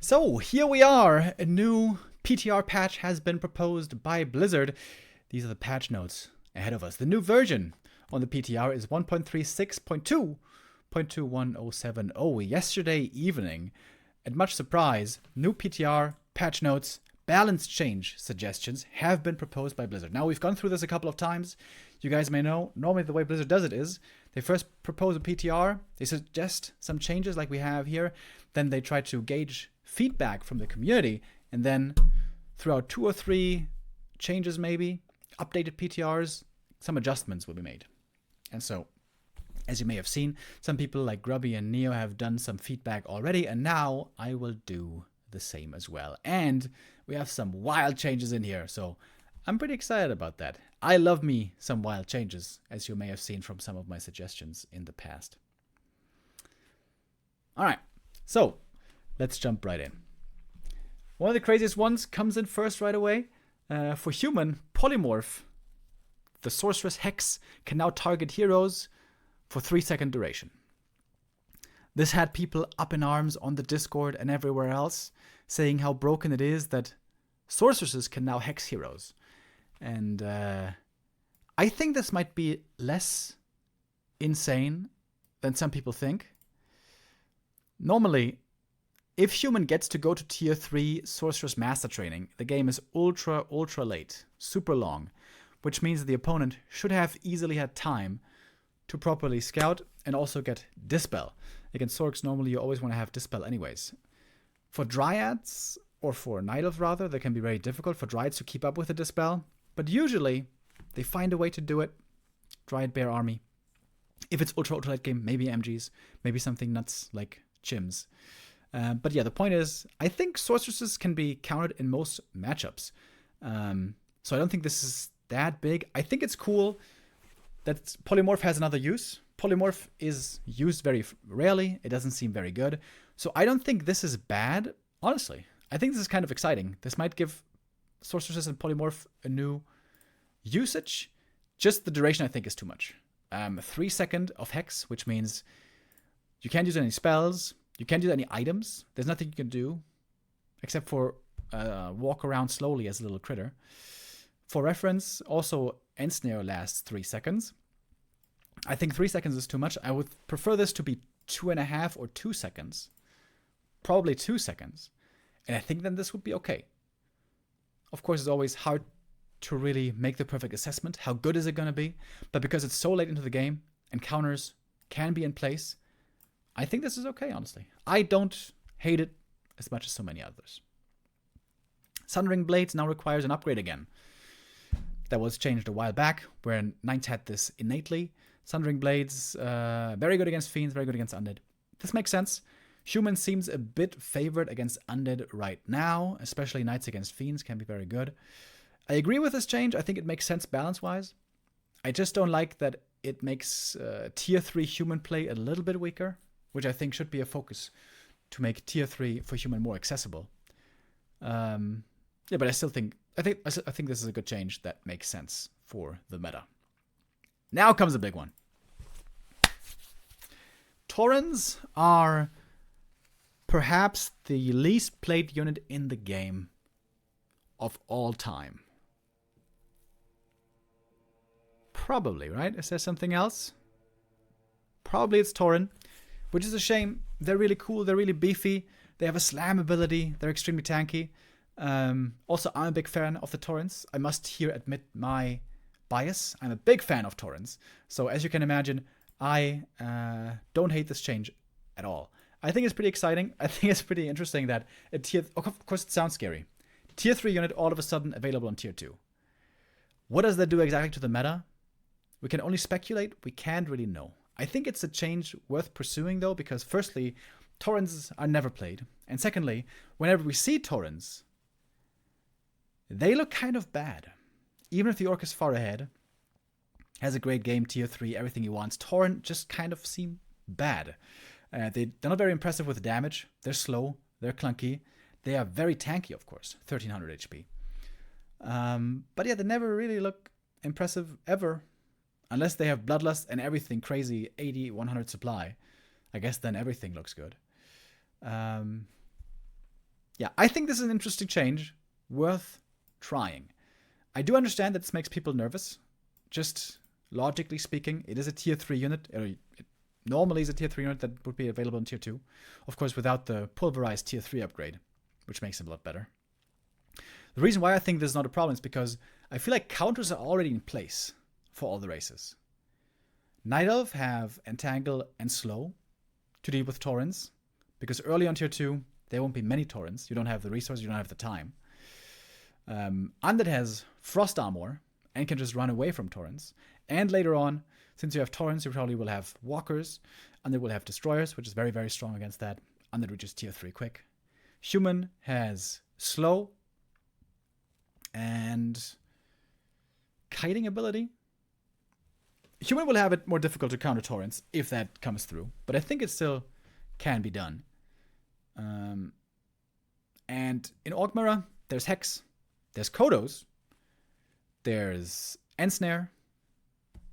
So here we are. A new PTR patch has been proposed by Blizzard. These are the patch notes ahead of us. The new version on the PTR is 1.36.2.21070. Yesterday evening, at much surprise, new PTR patch notes, balance change suggestions have been proposed by Blizzard. Now, we've gone through this a couple of times. You guys may know, normally the way Blizzard does it is they first propose a PTR, they suggest some changes like we have here, then they try to gauge feedback from the community, and then throughout 2 or 3 changes, maybe updated PTRs, some adjustments will be made. And so, as you may have seen, some people like Grubby and Neo have done some feedback already, and now I will do the same as well. And we have some wild changes in here, so I'm pretty excited about that. I love me some wild changes, as you may have seen from some of my suggestions in the past. Alright, so let's jump right in. One of the craziest ones comes in first right away. For human, Polymorph, the sorceress Hex, can now target heroes for 3-second duration. This had people up in arms on the Discord and everywhere else, saying how broken it is that sorceresses can now hex heroes. And I think this might be less insane than some people think. Normally, if human gets to go to tier 3 sorceress master training, the game is ultra late, super long, which means the opponent should have easily had time to properly scout and also get Dispel. Against Sorcs, normally you always want to have Dispel anyways. For Dryads, or for Night Elves rather, that can be very difficult for Dryads to keep up with the Dispel, but usually they find a way to do it. Dryad Bear Army. If it's ultra late game, maybe MGs, maybe something nuts like Chims. But yeah, the point is, I think sorceresses can be countered in most matchups. So I don't think this is that big. I think it's cool that Polymorph has another use. Polymorph is used very rarely. It doesn't seem very good. So I don't think this is bad, honestly. I think this is kind of exciting. This might give sorceresses and Polymorph a new usage. Just the duration, I think, is too much. 3 seconds of Hex, which means you can't use any spells. You can't use any items. There's nothing you can do except for walk around slowly as a little critter. For reference, also Ensnare lasts 3 seconds. I think 3 seconds is too much. I would prefer this to be 2.5 or 2 seconds. Probably 2 seconds. And I think then this would be okay. Of course, it's always hard to really make the perfect assessment. How good is it going to be? But because it's so late into the game and counters can be in place, I think this is okay, honestly. I don't hate it as much as so many others. Sundering Blades now requires an upgrade again. That was changed a while back, where Knights had this innately. Sundering Blades, very good against Fiends, very good against Undead. This makes sense. Human seems a bit favored against Undead right now, especially Knights against Fiends can be very good. I agree with this change. I think it makes sense balance-wise. I just don't like that it makes tier 3 human play a little bit weaker, which I think should be a focus to make tier 3 for human more accessible. Yeah, but I still think I think this is a good change that makes sense for the meta. Now comes a big one. Taurens are perhaps the least played unit in the game of all time. Probably, right? Is there something else? Probably it's Tauren, which is a shame. They're really cool. They're really beefy. They have a slam ability. They're extremely tanky. Also, I'm a big fan of the Taurens. I must here admit my bias. I'm a big fan of Taurens. So as you can imagine, I don't hate this change at all. I think it's pretty exciting. I think it's pretty interesting that a tier... Of course, it sounds scary. Tier 3 unit all of a sudden available on tier 2. What does that do exactly to the meta? We can only speculate. We can't really know. I think it's a change worth pursuing, though, because firstly, Taurens are never played. And secondly, whenever we see Taurens, they look kind of bad. Even if the Orc is far ahead, has a great game, tier 3, everything he wants, Tauren just kind of seem bad. They're not very impressive with damage. They're slow. They're clunky. They are very tanky, of course, 1300 HP. But yeah, they never really look impressive ever. Unless they have Bloodlust and everything crazy, 80, 100 supply. I guess then everything looks good. Yeah, I think this is an interesting change. Worth trying. I do understand that this makes people nervous. Just logically speaking, it is a tier 3 unit. It normally is a tier 3 unit that would be available in tier 2. Of course, without the pulverized tier 3 upgrade, which makes it a lot better. The reason why I think this is not a problem is because I feel like counters are already in place for all the races. Night Elf have Entangle and Slow to deal with Taurens, because early on tier 2, there won't be many Taurens. You don't have the resources, you don't have the time. Undead has Frost Armor and can just run away from Taurens. And later on, since you have Taurens, you probably will have Walkers. Undead will have Destroyers, which is very, very strong against that. Undead reaches tier 3 quick. Human has Slow and Kiting ability. Human will have it more difficult to counter Taurens if that comes through, but I think it still can be done. And in Orc Mirror, there's Hex, there's Kodos, there's Ensnare.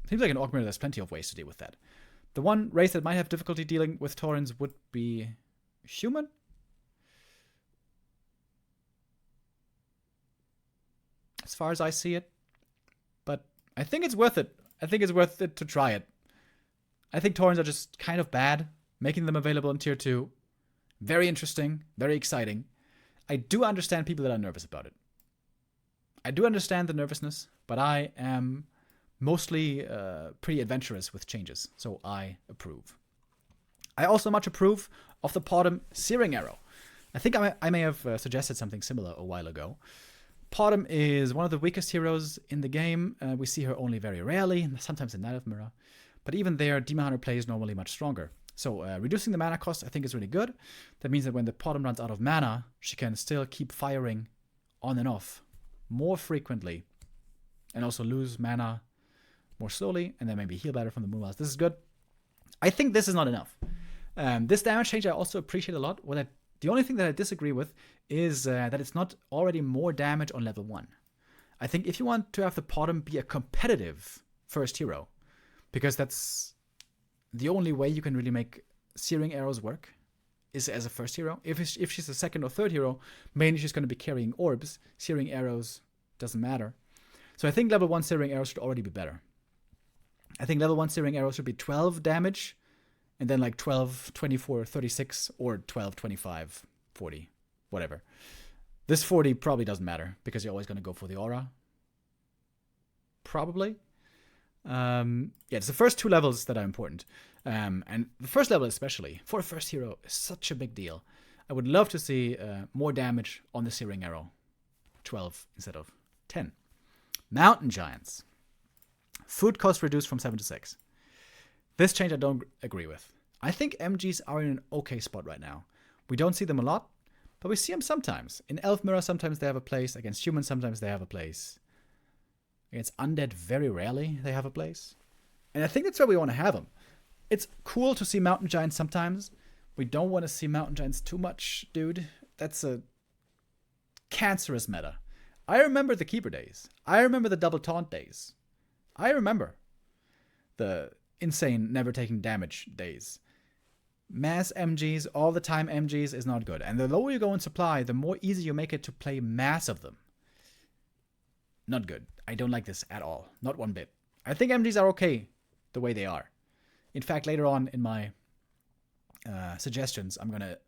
Seems like in Orc Mirror there's plenty of ways to deal with that. The one race that might have difficulty dealing with Taurens would be Human. As far as I see it. But I think it's worth it. I think it's worth it to try it. I think Taurens are just kind of bad. Making them available in tier 2. Very interesting. Very exciting. I do understand people that are nervous about it. I do understand the nervousness, but I am mostly pretty adventurous with changes, so I approve. I also much approve of the Potom Searing Arrow. I think I may have suggested something similar a while ago. Potom is one of the weakest heroes in the game. We see her only very rarely, sometimes in Night Elf Mirror. But even there, Demon Hunter plays normally much stronger. So reducing the mana cost I think is really good. That means that when the Potom runs out of mana, she can still keep firing on and off more frequently. And also lose mana more slowly, and then maybe heal better from the Moonwells. This is good. I think this is not enough. This damage change I also appreciate a lot. The only thing that I disagree with is that it's not already more damage on level 1. I think if you want to have the Potom be a competitive first hero, because that's the only way you can really make Searing Arrows work, is as a first hero. If she's a second or third hero, mainly she's going to be carrying orbs. Searing Arrows doesn't matter. So I think level 1 Searing Arrows should already be better. I think level 1 Searing Arrows should be 12 damage, and then like 12, 24, 36, or 12, 25, 40, whatever. This 40 probably doesn't matter, because you're always going to go for the aura. Probably. Yeah, it's the first 2 levels that are important. And the first level especially, for a first hero, is such a big deal. I would love to see more damage on the Searing Arrow. 12 instead of 10. Mountain Giants. Food cost reduced from 7 to 6. This change I don't agree with. I think MGs are in an okay spot right now. We don't see them a lot, but we see them sometimes. In Elf Mirror, sometimes they have a place. Against humans, sometimes they have a place. Against Undead, very rarely they have a place. And I think that's where we want to have them. It's cool to see Mountain Giants sometimes. We don't want to see Mountain Giants too much, dude. That's a cancerous meta. I remember the Keeper days. I remember the Double Taunt days. I remember the insane never taking damage days. Mass MGs, all the time MGs is not good. And the lower you go in supply, the more easy you make it to play mass of them. Not good. I don't like this at all. Not one bit. I think MGs are okay the way they are. In fact, later on in my suggestions, I'm going to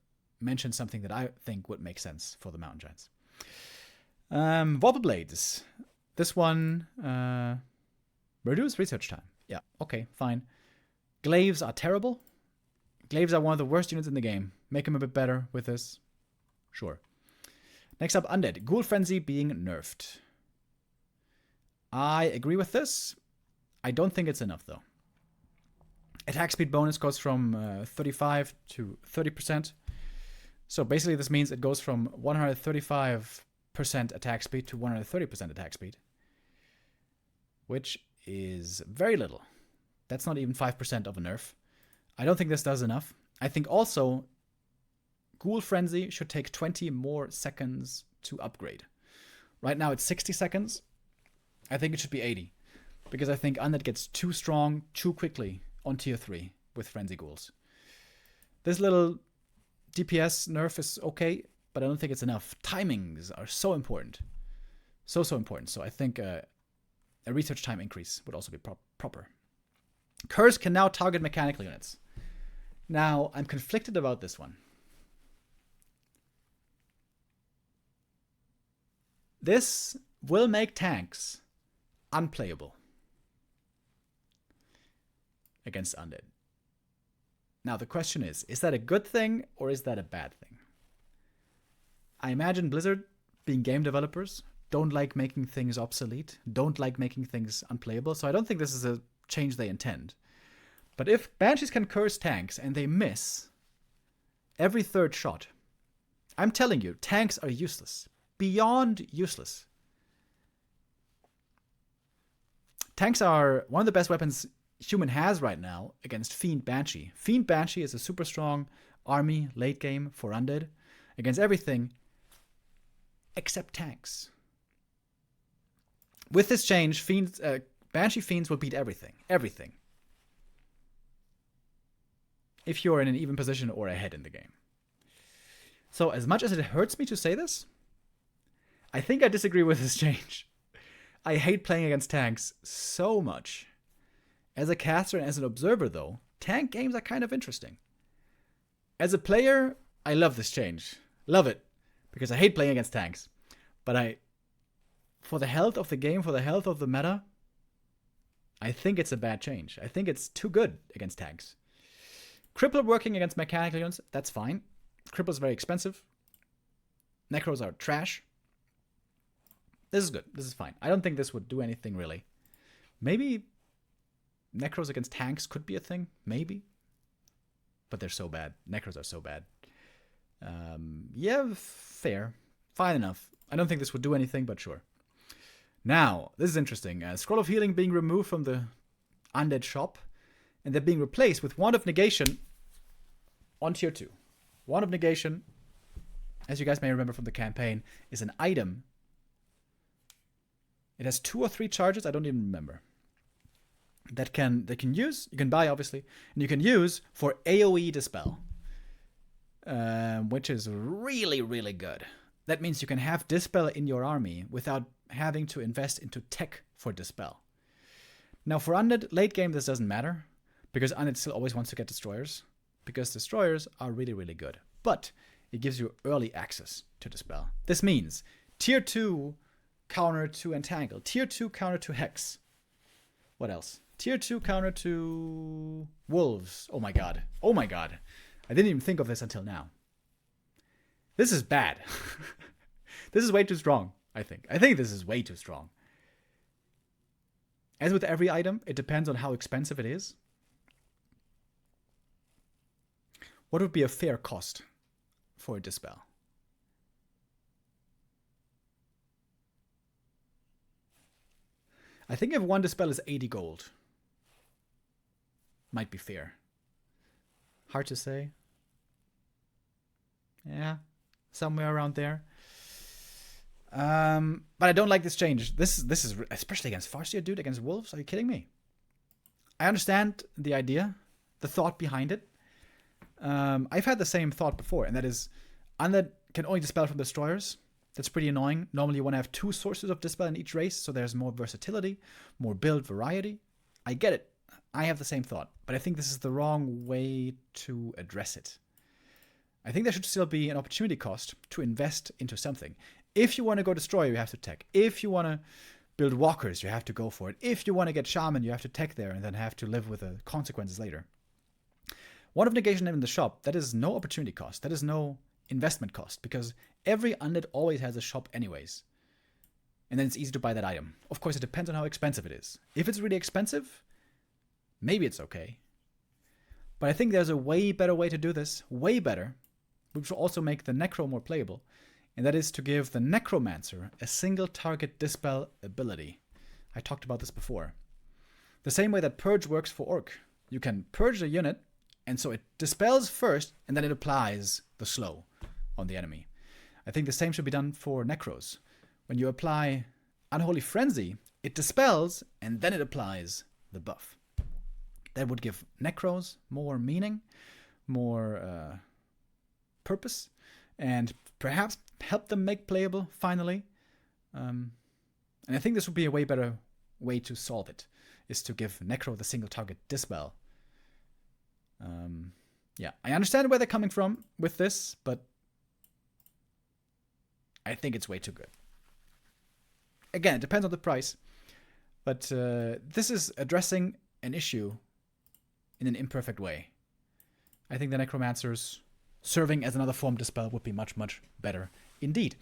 mention something that I think would make sense for the Mountain Giants. Wobble Blades. This one, reduce research time. Yeah, okay, fine. Glaives are terrible. Glaives are one of the worst units in the game. Make them a bit better with this. Sure. Next up, Undead. Ghoul Frenzy being nerfed. I agree with this. I don't think it's enough, though. Attack speed bonus goes from 35 to 30%. So basically this means it goes from 135% attack speed to 130% attack speed. Which is very little. That's not even 5% of a nerf. I don't think this does enough. I think also Ghoul Frenzy should take 20 more seconds to upgrade. Right now it's 60 seconds. I think it should be 80. Because I think Undead gets too strong too quickly on tier 3 with Frenzy Ghouls. This little DPS nerf is okay. but I don't think it's enough. Timings are so important. So important. So I think a research time increase would also be proper. Curse can now target mechanical units. Now, I'm conflicted about this one. This will make tanks unplayable against Undead. Now, the question is that a good thing or is that a bad thing? I imagine Blizzard, being game developers, don't like making things obsolete, don't like making things unplayable, so I don't think this is a change they intend. But if Banshees can curse tanks and they miss every third shot, I'm telling you, tanks are useless. Beyond useless. Tanks are one of the best weapons human has right now against Fiend Banshee. Fiend Banshee is a super strong army late game for Undead against everything except tanks. With this change, Banshee Fiends will beat everything. Everything. If you're in an even position or ahead in the game. So as much as it hurts me to say this, I think I disagree with this change. I hate playing against tanks so much. As a caster and as an observer, though, tank games are kind of interesting. As a player, I love this change. Love it. Because I hate playing against tanks. But for the health of the game, for the health of the meta, I think it's a bad change. I think it's too good against tanks. Cripple working against mechanical units, that's fine. Cripple is very expensive. Necros are trash. This is good. This is fine. I don't think this would do anything really. Maybe Necros against tanks could be a thing. Maybe. But they're so bad. Necros are so bad. Yeah, fair. Fine enough. I don't think this would do anything, but sure. Now, this is interesting. Scroll of Healing being removed from the Undead shop. And they're being replaced with Wand of Negation on tier 2. Wand of Negation, as you guys may remember from the campaign, is an item. It has 2 or 3 charges, I don't even remember. That can use, you can buy obviously, and you can use for AoE Dispel. Which is really, really good. That means you can have Dispel in your army without having to invest into tech for Dispel. Now for Undead, late game this doesn't matter, because Undead still always wants to get Destroyers, because Destroyers are really, really good. But it gives you early access to Dispel. This means tier 2 counter to Entangle, tier 2 counter to Hex. What else? Tier 2 counter to Wolves. Oh my god. Oh my god. I didn't even think of this until now. This is bad. This is way too strong, I think. I think this is way too strong. As with every item, it depends on how expensive it is. What would be a fair cost for a Dispel? I think if one Dispel is 80 gold, might be fair. Hard to say. Yeah, somewhere around there. But I don't like this change. This is especially against Farseer, dude, against Wolves. Are you kidding me? I understand the idea, the thought behind it. I've had the same thought before, and that is, Undead can only Dispel from Destroyers. That's pretty annoying. Normally you want to have 2 sources of Dispel in each race, so there's more versatility, more build variety. I get it. I have the same thought, but I think this is the wrong way to address it. I think there should still be an opportunity cost to invest into something. If you want to go Destroyer, you have to tech. If you want to build Walkers, you have to go for it. If you want to get Shaman, you have to tech there and then have to live with the consequences later. Wand of Negation in the shop, that is no opportunity cost. That is no investment cost, because every Undead always has a shop anyways. And then it's easy to buy that item. Of course, it depends on how expensive it is. If it's really expensive, maybe it's okay. But I think there's a way better way to do this. Way better. Which will also make the Necro more playable. And that is to give the Necromancer a single target Dispel ability. I talked about this before. The same way that Purge works for Orc. You can purge the unit, and so it dispels first, and then it applies the slow on the enemy. I think the same should be done for Necros. When you apply Unholy Frenzy, it dispels, and then it applies the buff. That would give Necros more meaning, more purpose, and perhaps help them make playable finally. And I think this would be a way better way to solve it, is to give Necro the single target dispel. Yeah, I understand where they're coming from with this, but I think it's way too good. Again, it depends on the price, but this is addressing an issue in an imperfect way. I think the Necromancers serving as another form dispel would be much, much better indeed.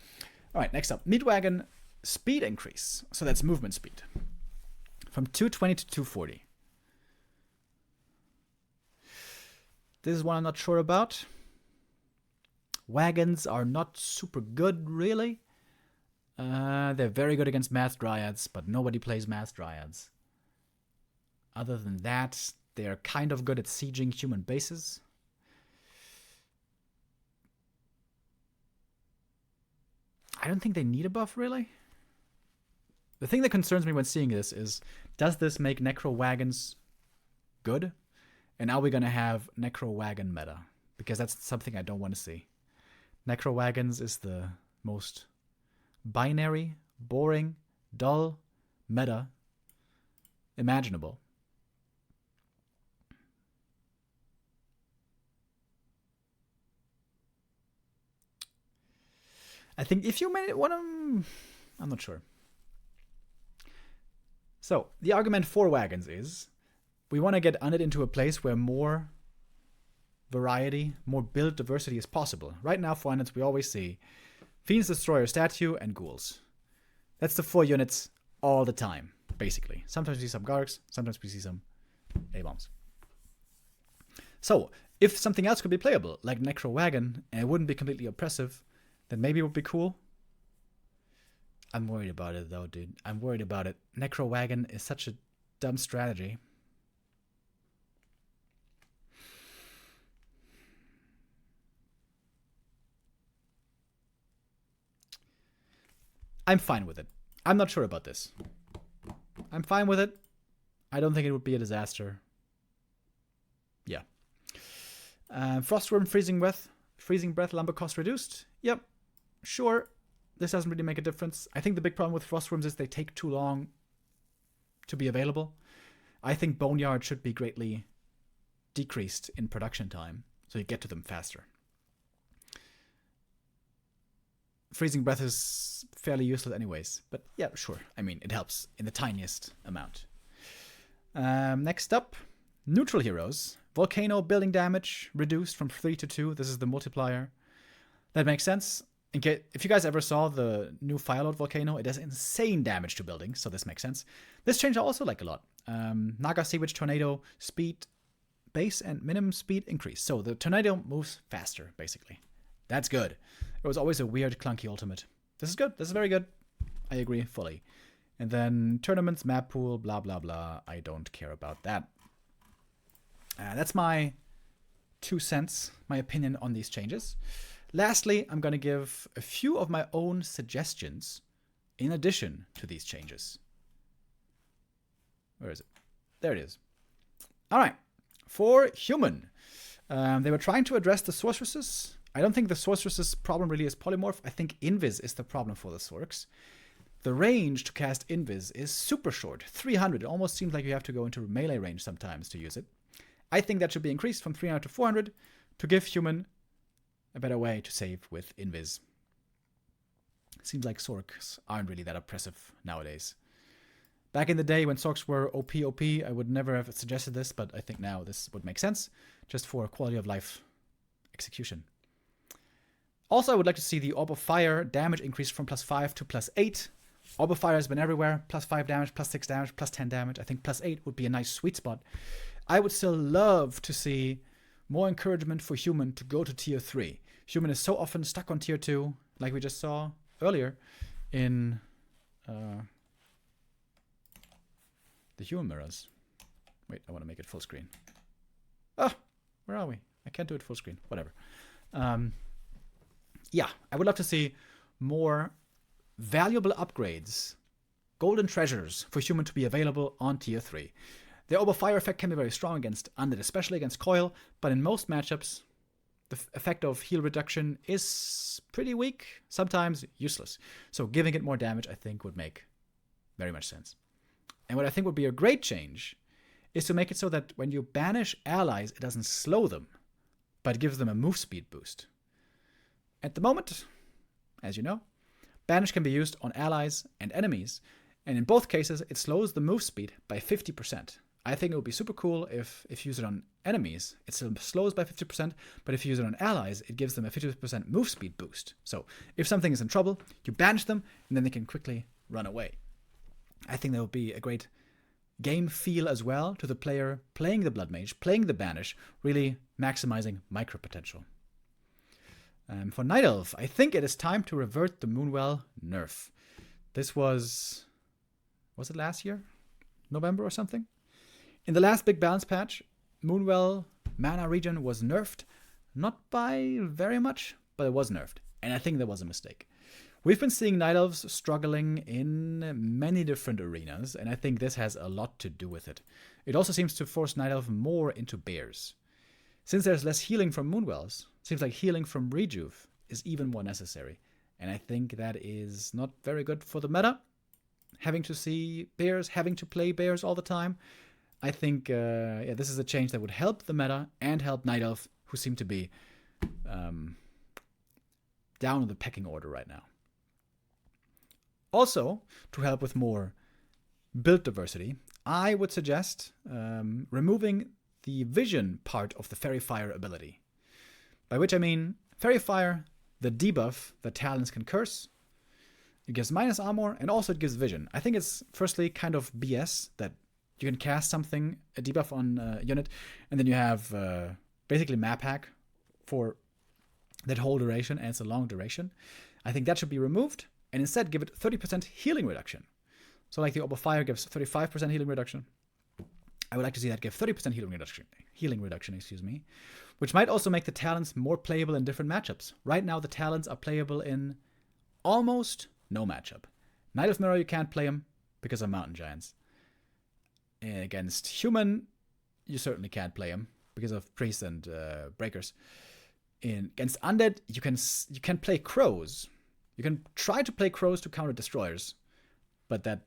All right, next up, Meatwagon speed increase. So that's movement speed. From 220 to 240. This is one I'm not sure about. Wagons are not super good, really. They're very good against Mass Dryads, but nobody plays Mass Dryads. Other than that, they are kind of good at sieging human bases. I don't think they need a buff, really. The thing that concerns me when seeing this is, does this make Necro Wagons good? And are we going to have Necro Wagon meta? Because that's something I don't want to see. Necro Wagons is the most binary, boring, dull meta imaginable. I think if you want to... I'm not sure. So, the argument for Wagons is we want to get Undead into a place where more variety, more build diversity is possible. Right now, for Undeads, we always see Fiend's Destroyer statue and Ghouls. That's the 4 units all the time, basically. Sometimes we see some Gargs, sometimes we see some A-bombs. So, if something else could be playable, like Necro Wagon, and it wouldn't be completely oppressive, then maybe it would be cool. I'm worried about it, though, dude. I'm worried about it. Necro Wagon is such a dumb strategy. I'm fine with it. I'm not sure about this. I'm fine with it. I don't think it would be a disaster. Yeah. Frostworm, Freezing Breath, Lumber cost reduced. Yep. Sure. This doesn't really make a difference. I think the big problem with Frostworms is they take too long to be available. I think Boneyard should be greatly decreased in production time, so you get to them faster. Freezing Breath is fairly useless anyways, but yeah, sure. I mean, it helps in the tiniest amount. Next up, neutral heroes. Volcano building damage reduced from 3 to 2. This is the multiplier. That makes sense. If you guys ever saw the new Fireload Volcano, it does insane damage to buildings, so this makes sense. This change I also like a lot. Naga Sea Witch Tornado speed base and minimum speed increase. So the tornado moves faster, basically. That's good. It was always a weird, clunky ultimate. This is good. This is very good. I agree fully. And then tournaments, map pool, blah, blah, blah. I don't care about that. That's my 2 cents, my opinion on these changes. Lastly, I'm going to give a few of my own suggestions in addition to these changes. Where is it? There it is. All right. For human, they were trying to address the sorceresses. I don't think the sorceresses problem really is polymorph. I think Invis is the problem for the Sorks. The range to cast Invis is super short, 300. It almost seems like you have to go into melee range sometimes to use it. I think that should be increased from 300 to 400 to give human a better way to save with Invis. Seems like Sorks aren't really that oppressive nowadays. Back in the day when Sorks were OP, I would never have suggested this, but I think now this would make sense, just for quality of life execution. Also, I would like to see the Orb of Fire damage increase from +5 to +8. Orb of Fire has been everywhere. +5 damage, +6 damage, +10 damage. I think +8 would be a nice sweet spot. I would still love to see more encouragement for human to go to tier 3. Human is so often stuck on tier 2, like we just saw earlier in the human mirrors. Wait, I want to make it full screen. Ah, where are we? I can't do it full screen. Whatever. Yeah, I would love to see more valuable upgrades, golden treasures for human to be available on tier 3. The Orb of Fire effect can be very strong against Undead, especially against Coil, but in most matchups, the effect of heal reduction is pretty weak, sometimes useless. So giving it more damage, I think, would make very much sense. And what I think would be a great change is to make it so that when you banish allies, it doesn't slow them, but gives them a move speed boost. At the moment, as you know, banish can be used on allies and enemies, and in both cases, it slows the move speed by 50%. I think it would be super cool if you use it on enemies, it still slows by 50%, but if you use it on allies, it gives them a 50% move speed boost. So if something is in trouble, you banish them, and then they can quickly run away. I think that would be a great game feel as well to the player playing the Blood Mage, playing the Banish, really maximizing micro potential. For Night Elf, I think it is time to revert the Moonwell nerf. This was it last year? November or something? In the last big balance patch, Moonwell mana regen was nerfed. Not by very much, but it was nerfed. And I think that was a mistake. We've been seeing Night Elves struggling in many different arenas, and I think this has a lot to do with it. It also seems to force Night Elf more into bears. Since there's less healing from Moonwells, it seems like healing from Rejuve is even more necessary. And I think that is not very good for the meta. Having to see bears, having to play bears all the time. I think this is a change that would help the meta and help Night Elf, who seem to be down in the pecking order right now. Also, to help with more build diversity, I would suggest removing the vision part of the Fairy Fire ability. By which I mean, Fairy Fire, the debuff that Talons can curse, it gives minus armor, and also it gives vision. I think it's firstly kind of BS that you can cast something, a debuff on a unit, and then you have basically map hack for that whole duration, and it's a long duration. I think that should be removed, and instead give it 30% healing reduction. So like the Orb of Fire gives 35% healing reduction, I would like to see that give 30% healing reduction, which might also make the Talons more playable in different matchups. Right now, the Talons are playable in almost no matchup. Night of Mirror, you can't play them because of Mountain Giants. And against Human, you certainly can't play them because of Priests and Breakers. Against Undead, you can play Crows. You can try to play Crows to counter Destroyers, but that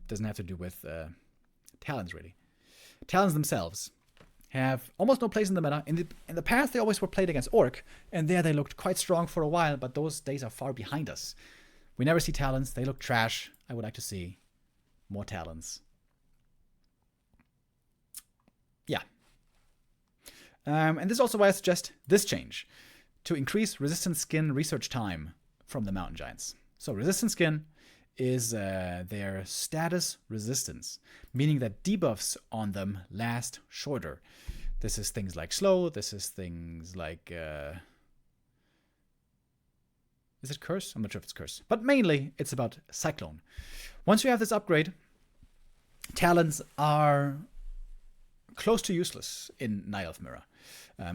doesn't have to do with Talons, really. Talons themselves have almost no place in the meta. In the past, they always were played against Orc, and there they looked quite strong for a while, but those days are far behind us. We never see Talons. They look trash. I would like to see more Talons. Yeah. And this is also why I suggest this change, to increase resistant skin research time from the Mountain Giants. So resistant skin is their status resistance, meaning that debuffs on them last shorter. This is things like slow, this is things like... is it curse? I'm not sure if it's curse. But mainly, it's about Cyclone. Once you have this upgrade, Talons are close to useless in Night Elf Mirror.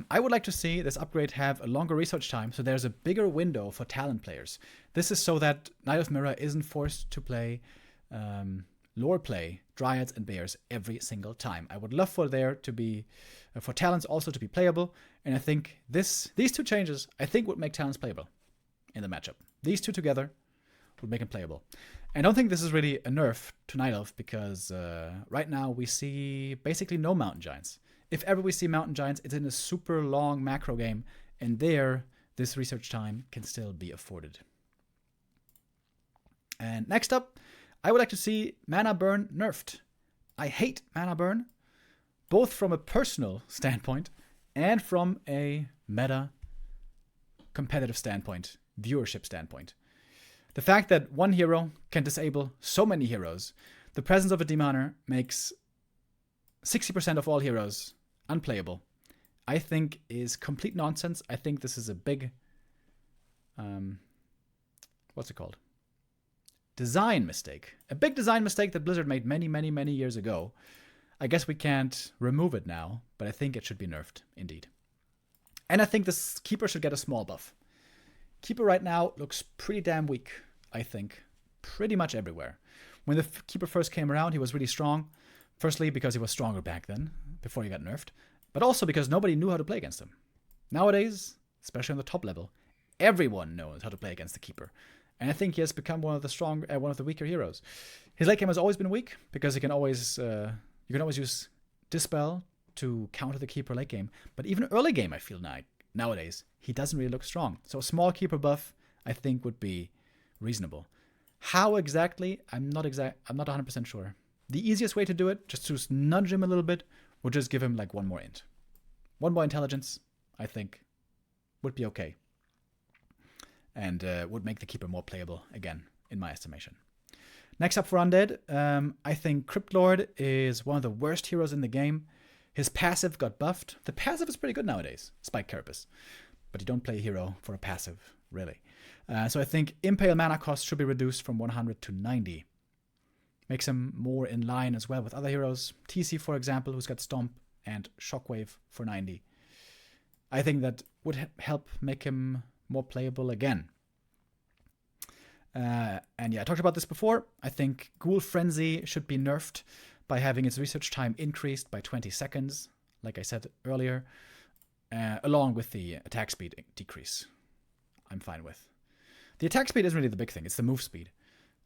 I would like to see this upgrade have a longer research time, so there's a bigger window for Talon players. This is so that Night Elf Mirror isn't forced to play lore play, Dryads and Bears every single time. I would love for there to be, for Talons also to be playable, and I think these two changes, I think would make Talons playable in the matchup. These two together would make them playable. And I don't think this is really a nerf to Night Elf, because right now we see basically no Mountain Giants. If ever we see Mountain Giants, it's in a super long macro game, and there, this research time can still be afforded. And next up, I would like to see mana burn nerfed. I hate mana burn, both from a personal standpoint and from a meta competitive standpoint, viewership standpoint. The fact that one hero can disable so many heroes, the presence of a demoner makes 60% of all heroes unplayable, I think is complete nonsense. I think this is a big, what's it called? Design mistake. A big design mistake that Blizzard made many, many, many years ago. I guess we can't remove it now, but I think it should be nerfed, indeed. And I think this Keeper should get a small buff. Keeper right now looks pretty damn weak, I think, pretty much everywhere. When the Keeper first came around, he was really strong. Firstly, because he was stronger back then, before he got nerfed, but also because nobody knew how to play against him. Nowadays, especially on the top level. Everyone knows how to play against the Keeper. And I think he has become one of the weaker heroes. His late game has always been weak because you can always use Dispel to counter the Keeper late game. But even early game, I feel like nowadays he doesn't really look strong. So a small Keeper buff, I think, would be reasonable. How exactly? I'm not 100% sure. The easiest way to do it, just to nudge him a little bit, would just give him like one more int. One more intelligence, I think, would be okay. And would make the Keeper more playable again, in my estimation. Next up for Undead, I think Cryptlord is one of the worst heroes in the game. His passive got buffed. The passive is pretty good nowadays, Spike Carapace. But you don't play a hero for a passive, really. So I think Impale mana cost should be reduced from 100 to 90. Makes him more in line as well with other heroes. TC, for example, who's got Stomp and Shockwave for 90. I think that would help make him more playable again. And yeah, I talked about this before. I think Ghoul Frenzy should be nerfed by having its research time increased by 20 seconds, like I said earlier, along with the attack speed decrease. I'm fine with. The attack speed isn't really the big thing, it's the move speed.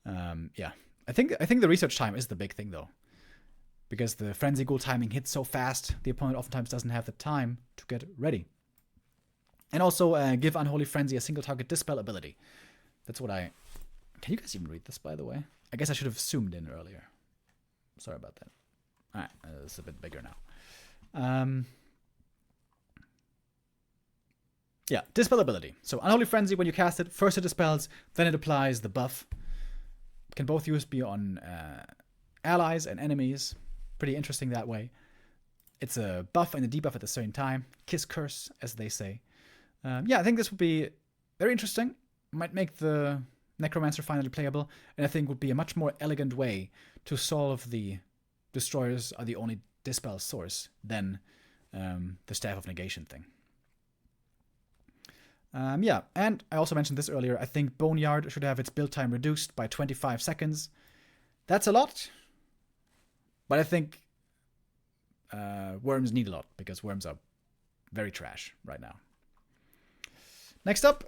Yeah, I think the research time is the big thing though. Because the Frenzy Ghoul timing hits so fast, the opponent oftentimes doesn't have the time to get ready. And also give Unholy Frenzy a single target dispel ability. That's what I... Can you guys even read this, by the way? I guess I should have zoomed in earlier. Sorry about that. Alright, it's a bit bigger now. Yeah, Dispel ability. So Unholy Frenzy, when you cast it, first it dispels, then it applies the buff. Can both be on allies and enemies. Pretty interesting that way. It's a buff and a debuff at the same time. Kiss Curse, as they say. Yeah, I think this would be very interesting. Might make the Necromancer finally playable, and I think would be a much more elegant way to solve the Destroyers are the only dispel source than the Staff of Negation thing. Yeah, and I also mentioned this earlier. I think Boneyard should have its build time reduced by 25 seconds. That's a lot, but I think Worms need a lot, because Worms are very trash right now. Next up,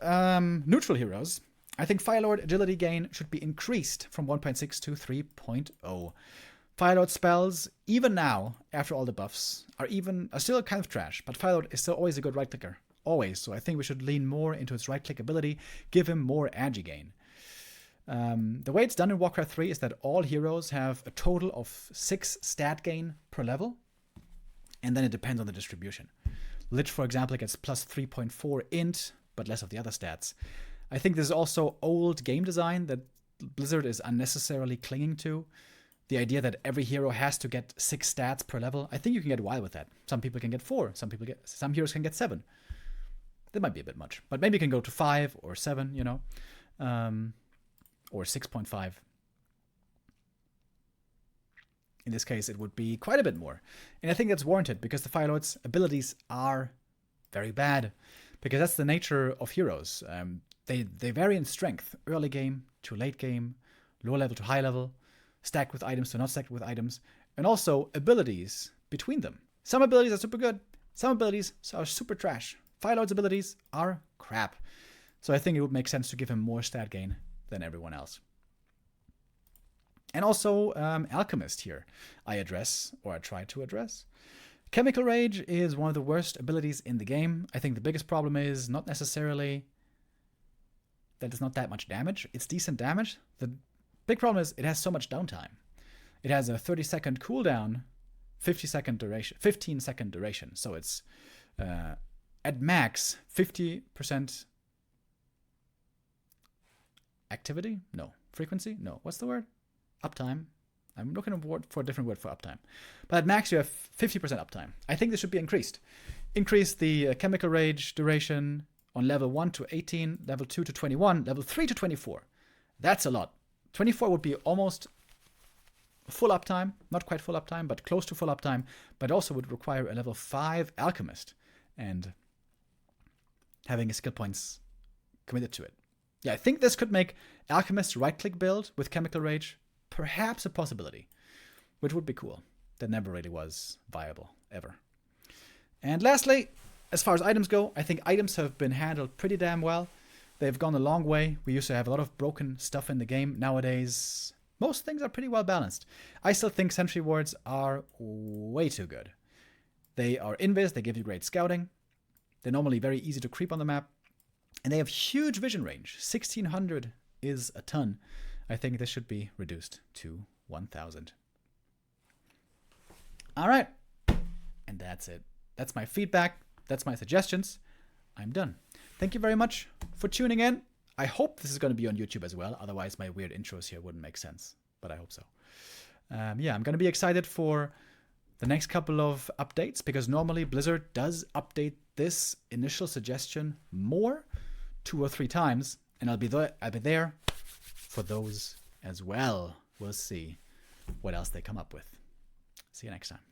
neutral heroes. I think Firelord agility gain should be increased from 1.6 to 3.0. Firelord spells, even now, after all the buffs, are still kind of trash, but Firelord is still always a good right-clicker. Always, so I think we should lean more into its right-click ability, give him more agi gain. The way it's done in Warcraft 3 is that all heroes have a total of 6 stat gain per level, and then it depends on the distribution. Lich, for example, gets plus 3.4 int, but less of the other stats. I think this is also old game design that Blizzard is unnecessarily clinging to. The idea that every hero has to get 6 stats per level. I think you can get wild with that. Some people can get 4. Some heroes can get 7. That might be a bit much, but maybe you can go to 5 or 7, you know, or 6.5. In this case, it would be quite a bit more. And I think that's warranted because the Firelord's abilities are very bad, because that's the nature of heroes. They vary in strength, early game to late game, low level to high level, stacked with items to not stacked with items, and also abilities between them. Some abilities are super good, some abilities are super trash. Firelord's abilities are crap. So I think it would make sense to give him more stat gain than everyone else. And also Alchemist here I try to address. Chemical Rage is one of the worst abilities in the game. I think the biggest problem is not necessarily that it's not that much damage. It's decent damage. The big problem is it has so much downtime. It has a 30-second cooldown, 15-second duration. So it's at max 50% activity? No. Frequency? No. What's the word? Uptime. I'm looking for a different word for uptime. But at max you have 50% uptime. I think this should be increased. Increase the Chemical Rage duration on level 1 to 18, level 2 to 21, level 3 to 24. That's a lot. 24 would be almost full uptime. Not quite full uptime, but close to full uptime. But also would require a level 5 Alchemist. And having his skill points committed to it. Yeah, I think this could make Alchemist's right-click build with Chemical Rage perhaps a possibility, which would be cool. That never really was viable, ever. And lastly, as far as items go, I think items have been handled pretty damn well. They've gone a long way. We used to have a lot of broken stuff in the game. Nowadays, most things are pretty well balanced. I still think sentry wards are way too good. They are invis, they give you great scouting. They're normally very easy to creep on the map. And they have huge vision range. 1600 is a ton. I think this should be reduced to 1000. All right. And that's it. That's my feedback. That's my suggestions. I'm done. Thank you very much for tuning in. I hope this is going to be on YouTube as well. Otherwise, my weird intros here wouldn't make sense. But I hope so. Yeah, I'm going to be excited for the next couple of updates, because normally Blizzard does update this initial suggestion more, 2 or 3 times, and I'll be there for those as well. We'll see what else they come up with. See you next time.